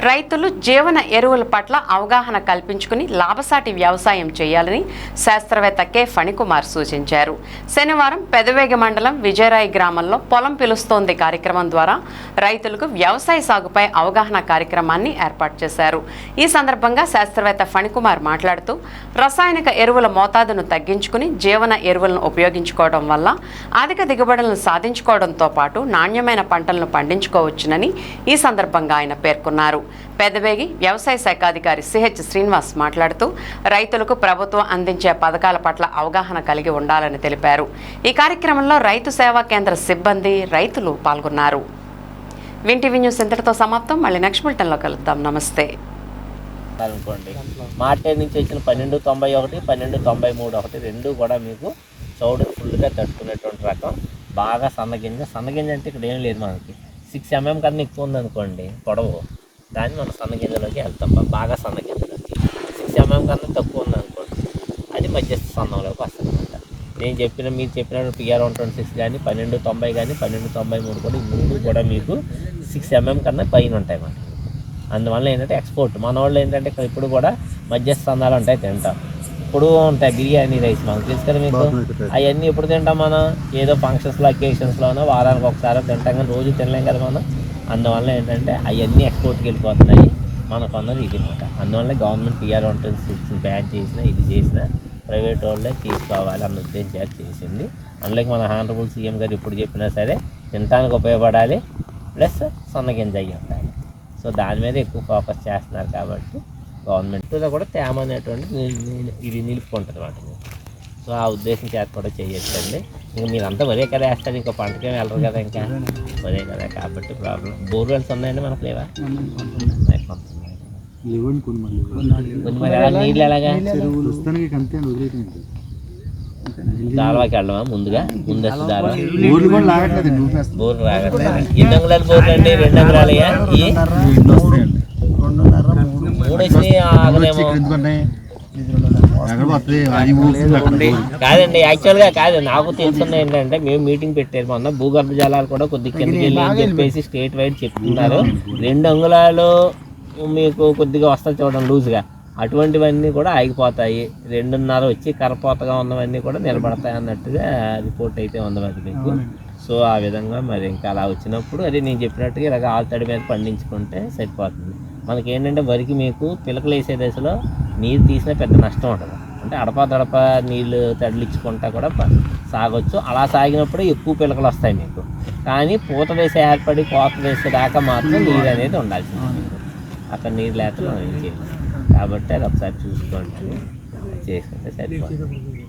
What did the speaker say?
రైతులు జీవన ఎరువుల పట్ల అవగాహన కల్పించుకుని లాభసాటి వ్యవసాయం చేయాలని శాస్త్రవేత్త కె ఫణికుమార్ సూచించారు. శనివారం పెదవేగి మండలం విజయరాయి గ్రామంలో పొలం పిలుస్తోంది కార్యక్రమం ద్వారా రైతులకు వ్యవసాయ సాగుపై అవగాహన కార్యక్రమాన్ని ఏర్పాటు చేశారు. ఈ సందర్భంగా శాస్త్రవేత్త ఫణికుమార్ మాట్లాడుతూ రసాయనిక ఎరువుల మోతాదును తగ్గించుకుని జీవన ఎరువులను ఉపయోగించుకోవడం వల్ల అధిక దిగుబడులను సాధించుకోవడంతో పాటు నాణ్యమైన పంటలను పండించుకోవచ్చునని ఈ సందర్భంగా ఆయన పేర్కొన్నారు. పెదవేగి వ్యవసాయ శాఖ అధికారి సిహెచ్ శ్రీనివాస్ మాట్లాడుతూ రైతులకు ప్రభుత్వం అందించే పథకాల పట్ల అవగాహన కలిగి ఉండాలని తెలిపారు. ఈ కార్యక్రమంలో రైతు సేవా కేంద్ర సిబ్బంది, రైతులు పాల్గొన్నారు. వింటీవీ న్యూస్ ఇంతటితో సమాప్తం. మళ్ళీ నెక్స్ట్ బులెటిన్లో కలుద్దాం. నమస్తే. అనుకోండి మార్కెట్ నుంచి వచ్చిన 1291, 1293 రెండు కూడా మీకు చౌడు ఫుల్గా తట్టుకునేటువంటి రకం. బాగా సన్నగింజ అంటే ఇక్కడ ఏం లేదు, మనకి 6 mm కన్నా ఎక్కువ ఉంది అనుకోండి పొడవు, దాన్ని మనం సన్నగింజలోకి వెళ్తాం. బాగా సన్నగింజలోకి 6 mm కన్నా తక్కువ ఉంది అనుకోండి, అది మధ్యస్థ సన్నంలోకి వస్తుంది అనమాట. మీరు చెప్పినట్టు PR 126 కానీ 1290 కానీ 1293 కూడా ఈ మూడు కూడా మీకు 6 mm కన్నా పైన ఉంటాయి మనకి. అందువల్ల ఏంటంటే ఎక్స్పోర్ట్ మన వాళ్ళు ఏంటంటే ఇప్పుడు కూడా మధ్యస్థ సన్నాలు ఉంటాయి, తింటాం. ఇప్పుడు ఉంటాయి బిర్యానీ రైస్, మనకు తెలుసు కదా మీకు. అవన్నీ ఎప్పుడు తింటాం మనం? ఏదో ఫంక్షన్స్లో, అకేషన్స్లోనో వారానికి ఒకసారి తింటాం, కానీ రోజు తినలేం కదా మనం. అందువల్ల ఏంటంటే అవన్నీ ఎక్స్పోర్ట్కి వెళ్ళిపోతున్నాయి, మనకు అన్నది ఇది అనమాట. అందువల్ల గవర్నమెంట్ PR 126 బ్యాన్ చేసిన, ఇది చేసిన ప్రైవేట్ వాళ్ళే తీసుకోవాలి అన్న ఉద్దేశం చేసింది. అందులోకి మన హానరబుల్ CM గారు ఇప్పుడు చెప్పినా సరే తినడానికి ఉపయోగపడాలి, ప్లస్ సన్నగింజ అయ్యి ఉండాలి. సో దాని మీద ఎక్కువ ఫోకస్ చేస్తున్నారు కాబట్టి గవర్నమెంట్లో కూడా తేమ అనేటువంటి ఇది నిలుపుకుంటుంది వాటిని. సో ఆ ఉద్దేశం చేత కూడా చేయొచ్చండి. ఇంకా మీరంతా వరే కదా వేస్తారు, ఇంకో పంటకేం వెళ్ళరు కదా, ఇంకా వరే కదా కాబట్టి ప్రాబ్లం. బోర్వెల్స్ ఉన్నాయండి మనకు లేవా? నీళ్ళు ఎలాగా దాల్వాకి వెళ్ళమా? ముందస్తు దాల్వా బోర్లు రాగట్లేదు. ఎన్ని అంగుళాలు బోర్లు అండి? 2 అంగుళాలయ్యా? 3 వచ్చినాయి ఆగలేమో కాదండి. యాక్చువల్గా కాదు, నాకు తెలుసున్న ఏంటంటే మేము మీటింగ్ పెట్టారు మొన్న, భూగర్భ జలాలు కూడా కొద్దిగా కిందకి వెళ్ళి అని చెప్పేసి స్టేట్ వైడ్ చెప్తున్నారు. 2 అంగుళాలు మీకు కొద్దిగా వస్తాయి చూడండి లూజ్గా, అటువంటివన్నీ కూడా ఆగిపోతాయి. 2.5 వచ్చి కరపోతగా ఉన్నవన్నీ కూడా నిలబడతాయి అన్నట్టుగా రిపోర్ట్ అయితే ఉంది మరి మీకు. సో ఆ విధంగా మరి ఇంకా అలా వచ్చినప్పుడు అది నేను చెప్పినట్టుగా ఇలాగ ఆల్తడి మీద పండించుకుంటే సరిపోతుంది. మనకి ఏంటంటే వరికి మీకు పిలకలు వేసే దశలో నీరు తీసినా పెద్ద నష్టం ఉంటుంది. అంటే అడప నీళ్ళు తడిలించుకుంటా కూడా సాగొచ్చు. అలా సాగినప్పుడు ఎక్కువ పిలకలు వస్తాయి మీకు. కానీ పూత దశ ఏర్పడి కోత దశ దాకా మాత్రం నీరు అనేది ఉండాల్సింది మీకు. అక్కడ నీరు లేకపోతే మనం ఏం చేయాలి కాబట్టి అది ఒకసారి చూసుకోండి, చేసుకుంటే సరిపోతుంది.